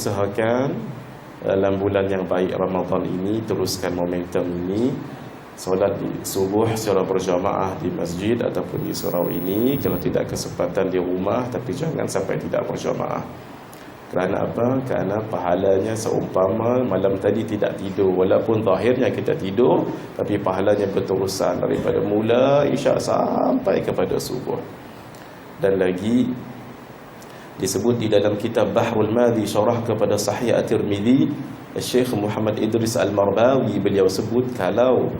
usahakan dalam bulan yang baik Ramadan ini, teruskan momentum ini, solat di subuh secara berjamaah di masjid ataupun di surau ini. Kalau tidak kesempatan di rumah, tapi jangan sampai tidak berjamaah. Kerana apa? Kerana pahalanya seumpama malam tadi tidak tidur. Walaupun zahirnya kita tidur, tapi pahalanya berterusan daripada mula isyak sampai kepada subuh. Dan lagi disebut di dalam kitab Bahrul Madhi syarah kepada Sahih At-Tirmidzi, Syekh Muhammad Idris Al-Marbawi, beliau sebut kalau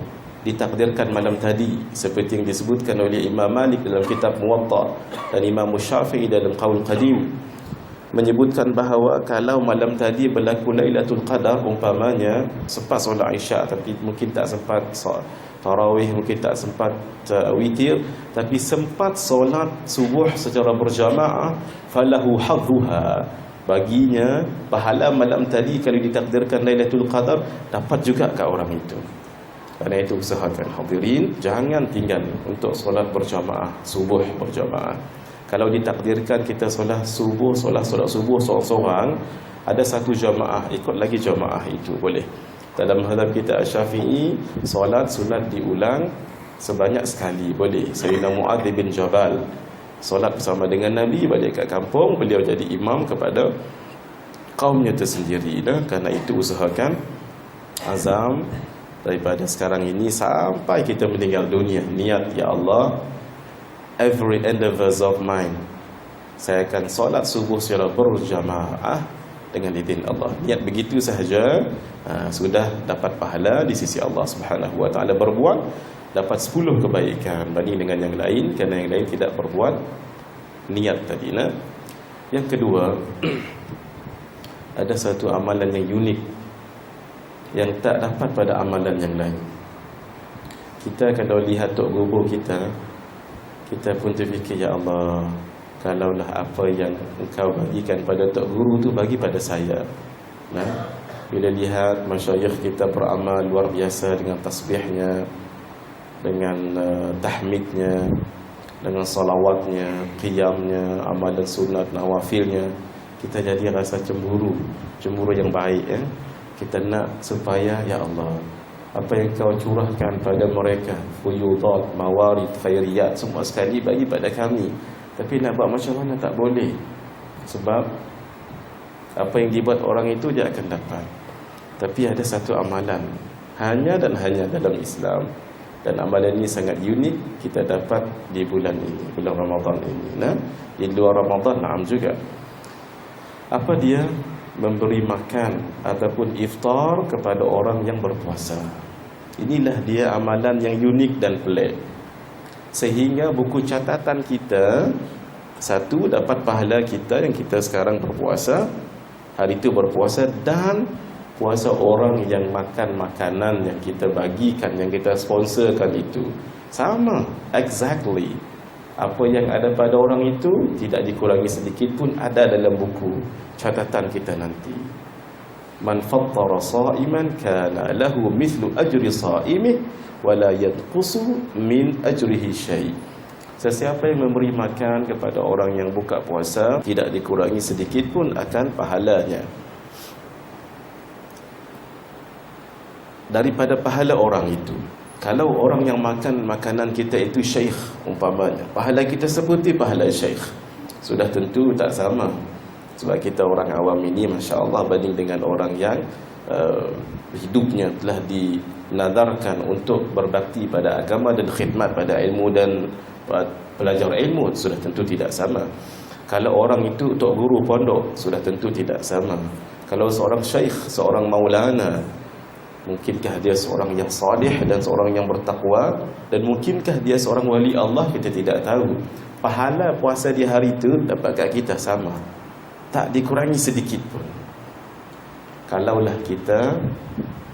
ditakdirkan malam tadi seperti yang disebutkan oleh Imam Malik dalam kitab Muwatta dan Imam Syafi'i dalam Qaul Qadim, menyebutkan bahawa kalau malam tadi berlaku Lailatul Qadar, umpamanya sempat solat Isyak tapi mungkin tak sempat tarawih, mungkin tak sempat witir, tapi sempat solat subuh secara berjamaah, falahu hadduha, baginya pahala malam tadi kalau ditakdirkan Lailatul Qadar dapat juga kat orang itu. Kerana itu usahakan hadirin jangan tinggal untuk solat berjamaah, subuh berjamaah. Kalau ditakdirkan kita solat subuh seorang-seorang, ada satu jamaah, ikut lagi jamaah itu boleh. Dalam mazhab kita Syafi'i, solat sunat diulang sebanyak sekali boleh. Sayyidina Muadz bin Jabal solat bersama dengan Nabi, balik kat kampung, beliau jadi imam kepada kaumnya tersendiri. Kerana itu usahakan azam daripada sekarang ini sampai kita meninggal dunia, niat, ya Allah, every endeavors of mine, saya akan solat subuh secara berjamaah dengan izin Allah. Niat begitu sahaja, sudah dapat pahala di sisi Allah Subhanahu wa taala. Berbuat dapat 10 kebaikan banding dengan yang lain, kerana yang lain tidak berbuat niat tadi. Yang kedua, ada satu amalan yang unik yang tak dapat pada amalan yang lain. Kita kalau lihat tok guru kita pun terfikir, ya Allah, kalaulah apa yang engkau bagikan pada tok guru tu bagi pada saya. Bila lihat masyayikh kita beramal luar biasa dengan tasbihnya, dengan tahmidnya, dengan salawatnya, qiyamnya, amalan sunat, nawafilnya, kita jadi rasa cemburu yang baik. Kita nak supaya, ya Allah, apa yang kau curahkan pada mereka, fuyudat, mawarid, khairiyat, semua sekali bagi pada kami. Tapi nak buat macam mana tak boleh. Sebab apa yang dibuat orang itu dia akan dapat. Tapi ada satu amalan hanya dan hanya dalam Islam, dan amalan ini sangat unik, kita dapat di bulan ini, bulan Ramadan ini. Di luar Ramadan naam juga. Apa dia? Memberi makan ataupun iftar kepada orang yang berpuasa. Inilah dia amalan yang unik dan pelik, sehingga buku catatan kita, satu, dapat pahala kita yang kita sekarang berpuasa, hari itu berpuasa, dan puasa orang yang makan makanan yang kita bagikan, yang kita sponsorkan itu sama, exactly. Apa yang ada pada orang itu tidak dikurangi sedikit pun, ada dalam buku catatan kita nanti. Man fattara sha'iman kana lahu mithlu ajri sha'imih wa la yanqusu min ajrihi syai'. Sesiapa yang memberi makan kepada orang yang buka puasa, tidak dikurangi sedikit pun akan pahalanya daripada pahala orang itu. Kalau orang yang makan makanan kita itu syekh umpamanya, pahala kita seperti pahala syekh, sudah tentu tak sama. Sebab kita orang awam ini, Masya Allah, banding dengan orang yang hidupnya telah dinadarkan untuk berbakti pada agama dan khidmat pada ilmu dan belajar ilmu, sudah tentu tidak sama. Kalau orang itu tok guru pondok, sudah tentu tidak sama. Kalau seorang syekh, seorang maulana, mungkinkah dia seorang yang salih dan seorang yang bertakwa, dan mungkinkah dia seorang wali Allah, kita tidak tahu. Pahala puasa di hari itu dapat kat kita sama, tak dikurangi sedikit pun. Kalaulah kita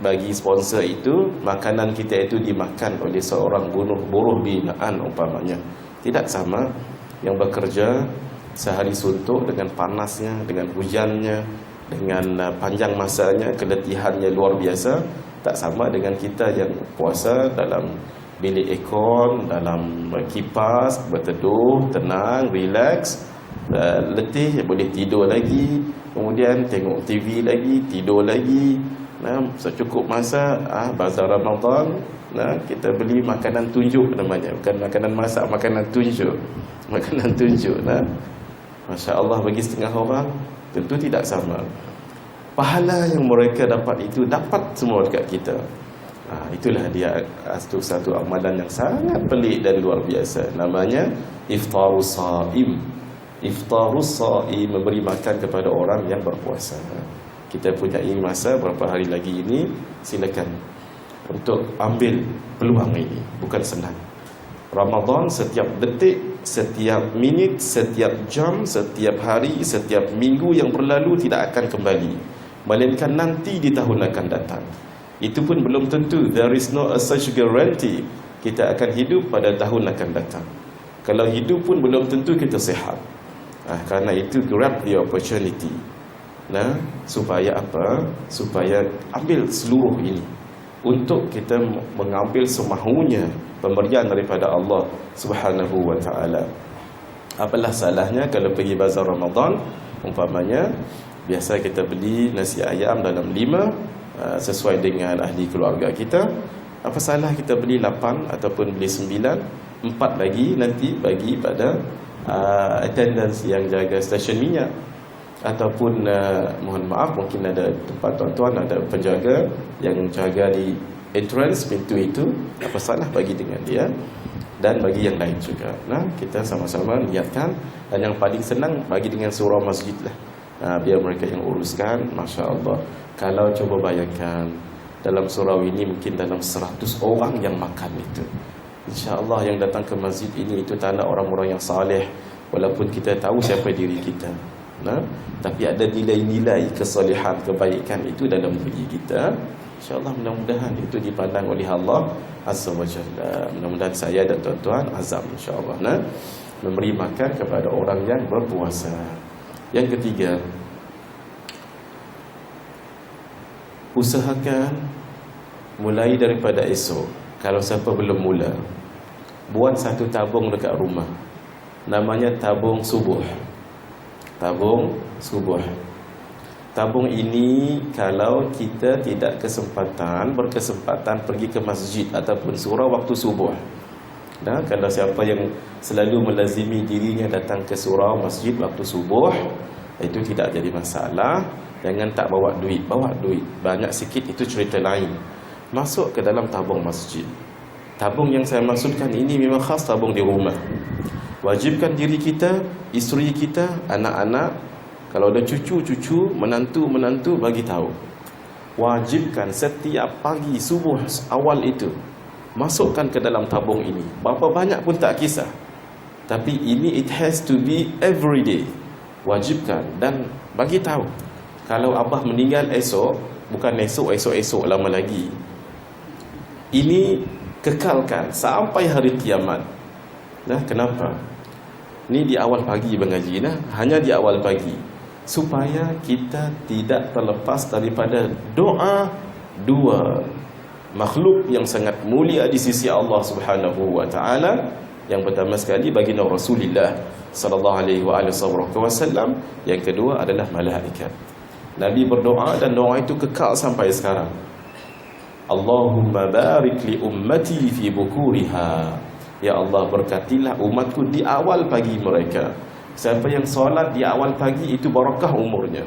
bagi sponsor itu, makanan kita itu dimakan oleh seorang buruh binaan umpamanya, tidak sama. Yang bekerja sehari suntuk dengan panasnya, dengan hujannya, dengan panjang masanya, keletihannya luar biasa, tak sama dengan kita yang puasa dalam bilik aircon, dalam kipas, berteduh, tenang, relax, letih, boleh tidur lagi, kemudian tengok TV lagi, tidur lagi. Secukup masa bazar Ramadan, kita beli makanan tunjuk namanya, bukan makanan masak, makanan tunjuk. Makanan tunjuk. Masya Allah, bagi setengah orang tentu tidak sama. Pahala yang mereka dapat itu dapat semua dekat kita. Itulah dia satu amalan yang sangat pelik dan luar biasa. Namanya iftarus shaim. Iftarus shaim, memberi makan kepada orang yang berpuasa. Kita punya masa berapa hari lagi ini, silakan untuk ambil peluang ini. Bukan senang. Ramadan setiap detik, setiap minit, setiap jam, setiap hari, setiap minggu yang berlalu tidak akan kembali, melainkan nanti di tahun akan datang. Itu pun belum tentu. There is no such guarantee kita akan hidup pada tahun akan datang. Kalau hidup pun belum tentu kita sihat. Karena itu grab the opportunity. Supaya apa? Supaya ambil seluruh ini untuk kita mengambil semahunya pemberian daripada Allah Subhanahu wa ta'ala. Apalah salahnya kalau pergi bazar Ramadan, umpamanya biasa kita beli nasi ayam dalam 5 sesuai dengan ahli keluarga kita. Apa salah kita beli 8 ataupun beli 9, 4 lagi nanti bagi pada attendance yang jaga stesen minyak. Ataupun mohon maaf, mungkin ada tempat tuan-tuan, ada penjaga yang jaga di entrance pintu itu. Apa salah bagi dengan dia, dan bagi yang lain juga. Kita sama-sama niatkan. Dan yang paling senang bagi dengan surau masjid lah. Biar mereka yang uruskan. Masya Allah. Kalau coba bayangkan, dalam surau ini mungkin dalam 100 orang yang makan itu. Insya Allah yang datang ke masjid ini itu tanda orang-orang yang saleh. Walaupun kita tahu siapa diri kita, tapi ada nilai-nilai kesalehan, kebaikan itu dalam diri kita. InsyaAllah mudah-mudahan itu dipandang oleh Allah Azza wa Jalla. Mudah-mudahan saya dan tuan-tuan azam insyaAllah memberi makan kepada orang yang berpuasa. Yang ketiga, usahakan mulai daripada esok. Kalau siapa belum mula, buat satu tabung dekat rumah. Namanya tabung subuh. Tabung subuh. Tabung ini kalau kita tidak berkesempatan pergi ke masjid ataupun surau waktu subuh. Kalau siapa yang selalu melazimi dirinya datang ke surau masjid waktu subuh, itu tidak jadi masalah. Jangan tak bawa duit. Bawa duit banyak sikit, itu cerita lain. Masuk ke dalam tabung masjid. Tabung yang saya maksudkan ini memang khas tabung di rumah. Wajibkan diri kita, isteri kita, anak-anak, kalau ada cucu-cucu, menantu-menantu, bagi tahu. Wajibkan setiap pagi subuh awal itu masukkan ke dalam tabung ini. Berapa banyak pun tak kisah, tapi ini it has to be every day. Wajibkan dan bagi tahu. Kalau abah meninggal esok, bukan esok lama lagi. Ini kekalkan sampai hari kiamat. Kenapa? Ini di awal pagi mengaji, hanya di awal pagi, supaya kita tidak terlepas daripada doa dua makhluk yang sangat mulia di sisi Allah Subhanahu wa ta'ala. Yang pertama sekali baginda Rasulullah sallallahu alaihi wasallam, yang kedua adalah malaikat. Nabi berdoa dan doa itu kekal sampai sekarang. Allahumma barik li ummati fi bukuriha. Ya Allah, berkatilah umatku di awal pagi mereka. Siapa yang solat di awal pagi itu barakah umurnya.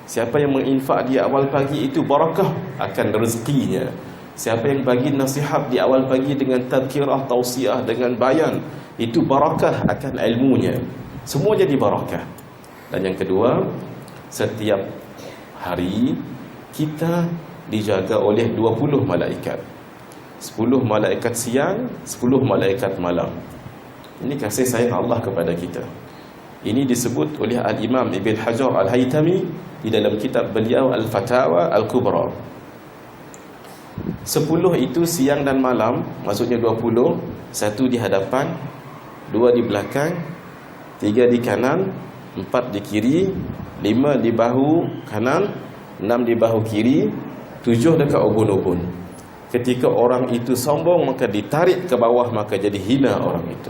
Siapa yang menginfak di awal pagi itu barakah akan rezekinya. Siapa yang bagi nasihat di awal pagi dengan tadkirah, tausiah, dengan bayan, itu barakah akan ilmunya. Semua jadi barakah. Dan yang kedua, setiap hari kita dijaga oleh 20 malaikat. 10 malaikat siang, 10 malaikat malam. Ini kasih sayang Allah kepada kita. Ini disebut oleh Al-Imam Ibn Hajar Al-Haytami di dalam kitab beliau Al-Fatawa Al-Kubra. 10 itu siang dan malam, maksudnya 20. 1 di hadapan, 2 di belakang, 3 di kanan, 4 di kiri, 5 di bahu kanan, 6 di bahu kiri, 7 dekat ubun-ubun. Ketika orang itu sombong, maka ditarik ke bawah, maka jadi hina orang itu.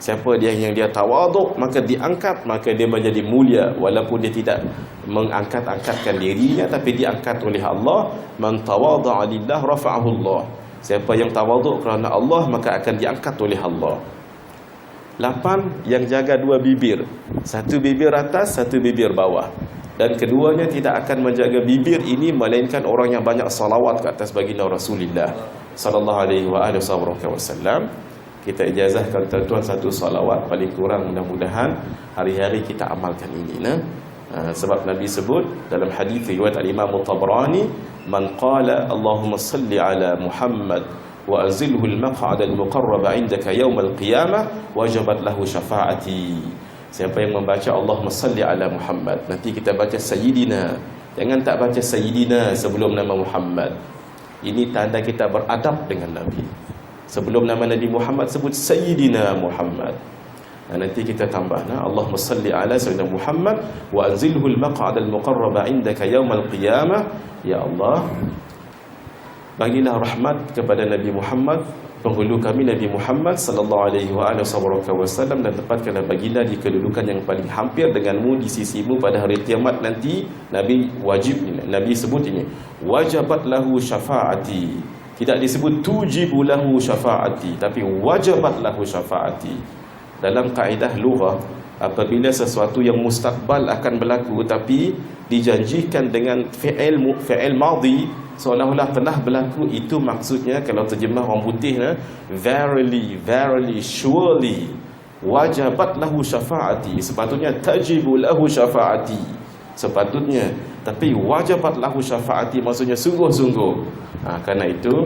Siapa dia yang dia tawaduk, maka diangkat, maka dia menjadi mulia. Walaupun dia tidak mengangkat-angkatkan dirinya, tapi diangkat oleh Allah. Man tawada'a lillah rafa'ahu Allah. Siapa yang tawaduk kerana Allah, maka akan diangkat oleh Allah. 8, yang jaga 2 bibir. 1 bibir atas, 1 bibir bawah. Dan keduanya tidak akan menjaga bibir ini melainkan orang yang banyak salawat ke atas baginda Rasulullah sallallahu alaihi wasallam. Kita ijazahkan tuan-tuan 1 salawat, paling kurang mudah-mudahan hari-hari kita amalkan ini. Sebab Nabi sebut dalam hadis riwayat al-Imam Tabrani, man qala Allahumma salli ala Muhammad wa anzilhu al-maq'ad al-muqarrab 'indaka yawm al-qiyamah wajabat lahu syafaati. Siapa yang membaca Allahumma salli ala Muhammad, nanti kita baca Sayyidina. Jangan tak baca Sayyidina sebelum nama Muhammad. Ini tanda kita beradab dengan Nabi. Sebelum nama Nabi Muhammad sebut Sayyidina Muhammad. Nanti kita tambah Allahumma salli ala Sayyidina Muhammad wa anzilhu al-maq'ad al-muqarrab 'indaka yawm al-qiyamah. Ya Allah, bagilah rahmat kepada Nabi Muhammad, penghulu kami Nabi Muhammad sallallahu alaihi wasallam, dan tempatkanlah baginda di kedudukan yang paling hampir denganmu di sisimu pada hari kiamat nanti. Nabi wajib ini, Nabi sebut ini, wajabat lahu syafaati. Tidak disebut tujibu lahu syafaati, tapi wajabat lahu syafaati. Dalam kaedah lughah, apabila sesuatu yang mustaqbal akan berlaku tapi dijanjikan dengan fi'il madhi, seolah-olah telah berlaku, itu maksudnya kalau terjemah orang putih, verily, verily, surely, wajabat lahu syafaati. Sepatutnya tajibu lahu syafaati, sepatutnya. Tapi wajabat lahu syafaati maksudnya sungguh-sungguh. Karena itu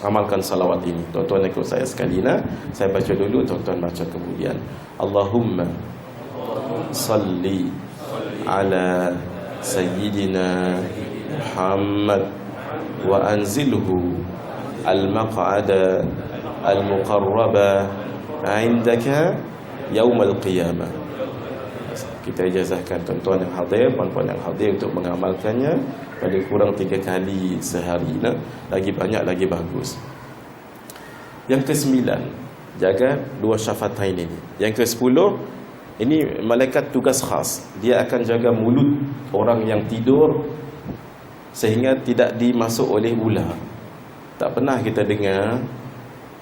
amalkan salawat ini. Tuan-tuan ikut saya sekali. Saya baca dulu, tuan-tuan baca kemudian. Allahumma salli ala Sayyidina Muhammad wa anzilhu al-maq'ada al-muqarraba 'indaka yaumal qiyamah. Kita ijazahkan tuan-tuan yang hadir, puan-puan yang hadir untuk mengamalkannya paling kurang 3 kali sehari. Lagi banyak lagi bagus. Yang ke-9, jaga 2 syafatain ini. Yang ke-10, ini malaikat tugas khas. Dia akan jaga mulut orang yang tidur sehingga tidak dimasuk oleh ular. Tak pernah kita dengar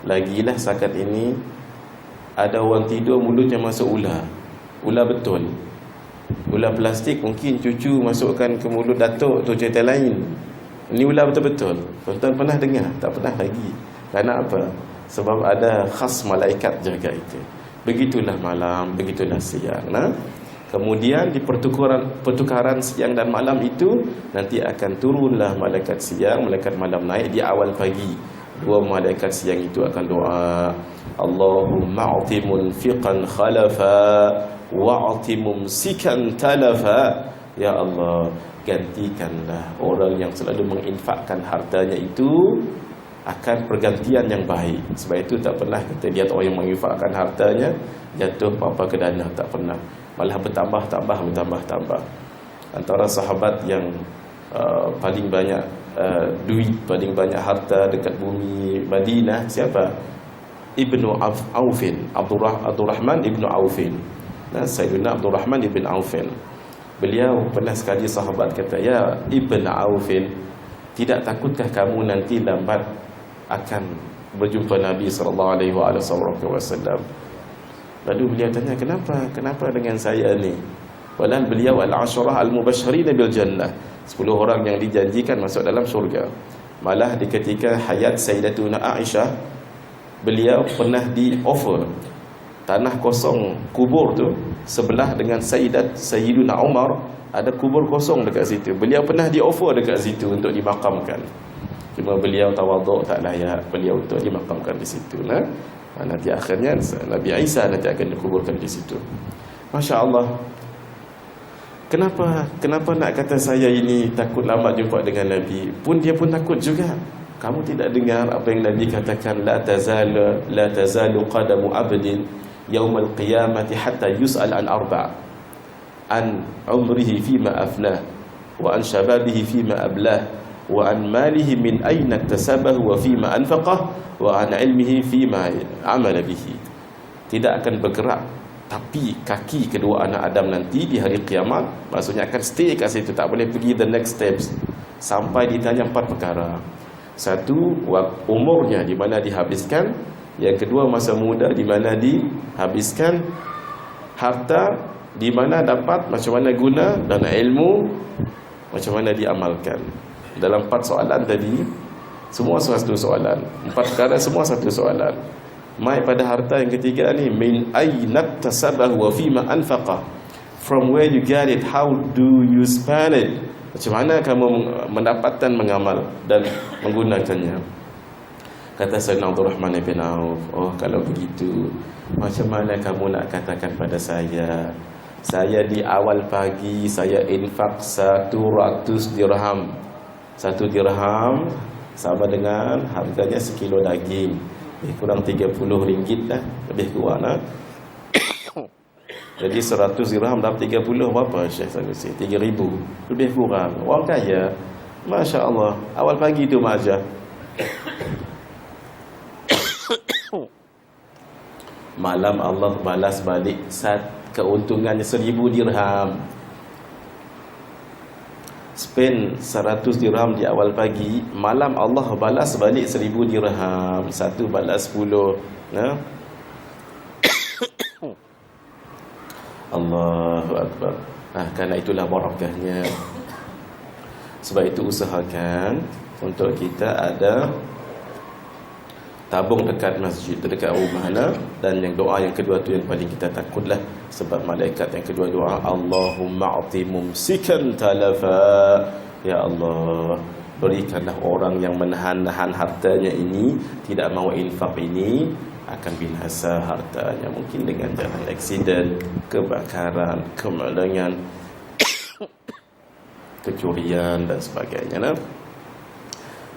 lagilah sakat ini ada orang tidur mulutnya masuk ular. Ular betul. Ular plastik mungkin cucu masukkan ke mulut datuk tu cerita lain. Ini ular betul-betul. Tuan-tuan pernah dengar? Tak pernah lagi. Kerana apa? Sebab ada khas malaikat jaga itu. Begitulah malam, begitulah siang. Kemudian di pertukaran siang dan malam itu, nanti akan turunlah malaikat siang, malaikat malam naik di awal pagi. 2 malaikat siang itu akan doa, Allahumma a'ti munfiqan khalafa wa'ati mumsikan talafa. Ya Allah, gantikanlah orang yang selalu menginfakkan hartanya itu akan pergantian yang baik. Sebab itu tak pernah kita lihat orang yang menginfakkan hartanya jatuh apa-apa ke dana, tak pernah. Malah bertambah. Antara sahabat yang paling banyak duit, paling banyak harta dekat bumi Madinah, siapa? Ibnu Aufin, Abdurrahman Ibnu Aufin. Sayyidina Abdurrahman Ibn Aufin. Beliau pernah sekali sahabat kata, ya Ibn Aufin, tidak takutkah kamu nanti lambat akan berjumpa Nabi SAW? Lalu beliau tanya, kenapa dengan saya ni? Padahal beliau al-asyrah al-mubasysyirin bil jannah, 10 orang yang dijanjikan masuk dalam syurga. Malah di ketika hayat Sayyidatuna Aisyah, beliau pernah di-offer tanah kosong kubur tu sebelah dengan Sayyiduna Umar, ada kubur kosong dekat situ. Beliau pernah di-offer dekat situ untuk dimakamkan. Cuma beliau tawaduk, tak layak beliau untuk dimakamkan di situ. Nanti akhirnya Nabi Isa nanti akan dikuburkan di situ. Masya Allah. Kenapa nak kata saya ini takut lambat jumpa dengan Nabi? Pun dia pun takut juga. Kamu tidak dengar apa yang Nabi katakan, la tazalu qadamu abdin yaumal qiyamati hatta yus'al an arba', an umrihi fima afnah, wa an shababihi fima ablah, wa an malihi min ayna iktasabahu wa fima anfaqah, wa an ilmihi fima amala bihi. tidak akan bergerak, tapi kaki kedua anak Adam nanti di hari kiamat maksudnya akan stay kat situ, tak boleh pergi the next steps sampai ditanya 4 perkara. Satu, umurnya di mana dihabiskan. Yang kedua, masa muda di mana dihabiskan. Harta di mana dapat, macam mana guna, dan ilmu macam mana diamalkan. Dalam 4 soalan tadi, semua satu soalan. 4 perkara semua satu soalan. Mai pada harta yang ketiga ni, min aina tasabahu wa fima anfaqa, from where you get it, how do you spend it, macam mana kamu mendapatkan, mengamal dan menggunakannya. Kata Sayyidina Abdul Rahman bin Auf, oh kalau begitu, macam mana kamu nak katakan pada saya di awal pagi saya infak 100 dirham. 1 dirham sama dengan harganya sekilo daging, lebih kurang 30 ringgit lah, lebih kurang lah. Jadi 100 dirham dapat 30 berapa Syekh Sanusi? 3,000 lebih kurang. Orang kaya, Masya Allah, awal pagi tu maja. Malam Allah balas balik keuntungannya 1,000 dirham. Spend 100 dirham di awal pagi, malam Allah balas balik 1,000 dirham. 1 balas 10, nah? Allahu Akbar. Kerana itulah barakahnya. Sebab itu usahakan untuk kita ada tabung dekat masjid, dekat rumah lah. Dan yang doa yang kedua tu yang paling kita takutlah, sebab malaikat yang kedua doa, Allahumma a'ti mumsikan talafa, ya Allah, berikanlah orang yang menahan-nahan hartanya ini, tidak mahu infak ini, akan binasa hartanya, mungkin dengan jalan aksiden, kebakaran, kemalangan, kecurian dan sebagainya lah.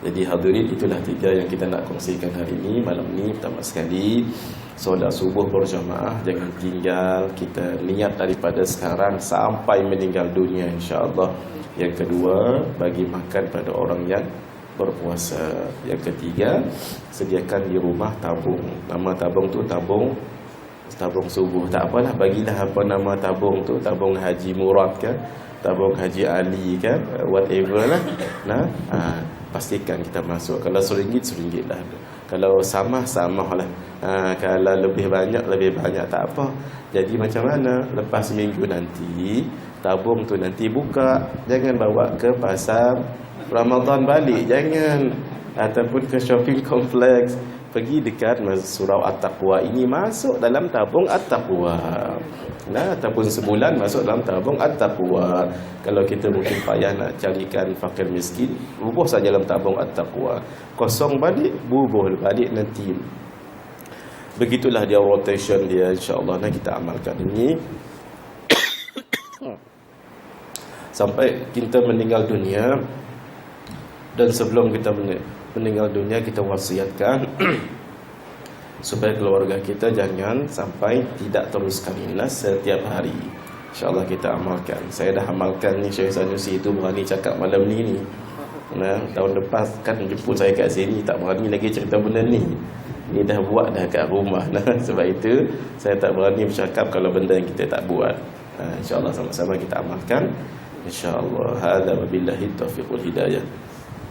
Jadi hadirin, itulah 3 yang kita nak kongsikan hari ini, malam ni. Pertama sekali, solat subuh berjamaah, jangan tinggal, kita niat daripada sekarang sampai meninggal dunia insya-Allah. Yang kedua, bagi makan pada orang yang berpuasa. Yang ketiga, sediakan di rumah tabung. Nama tabung tu tabung subuh. Tak apalah, bagilah apa nama tabung tu, tabung Haji Murad kan, tabung Haji Ali kan, whatever lah. Pastikan kita masuk. Kalau RM1 lah. Kalau sama lah. Kalau lebih banyak tak apa. Jadi macam mana? Lepas minggu nanti, tabung tu nanti buka. Jangan bawa ke pasar Ramadan balik, jangan. Ataupun ke shopping complex. Pergi dekat surau At-Taqwa ini, masuk dalam tabung At-Taqwa. Ataupun sebulan masuk dalam tabung At-Taqwa. Kalau kita mungkin payah nak carikan fakir miskin, bubuh saja dalam tabung At-Taqwa. Kosong balik, bubuh balik nanti. Begitulah dia rotation dia, insya-Allah. Kita amalkan ini sampai kita meninggal dunia. Dan sebelum kita meninggal dunia, kita wasiatkan supaya keluarga kita jangan sampai tidak teruskan inas setiap hari. InsyaAllah kita amalkan. Saya dah amalkan ni, Syekh Sanusi itu berani cakap malam ni. Tahun lepas kan jemput saya kat sini, tak berani lagi cerita benda ni. Ni dah buat dah kat rumah. Sebab itu saya tak berani bercakap kalau benda yang kita tak buat. InsyaAllah sama-sama kita amalkan. InsyaAllah. Hadza wabillahi taufiq wal hidayah.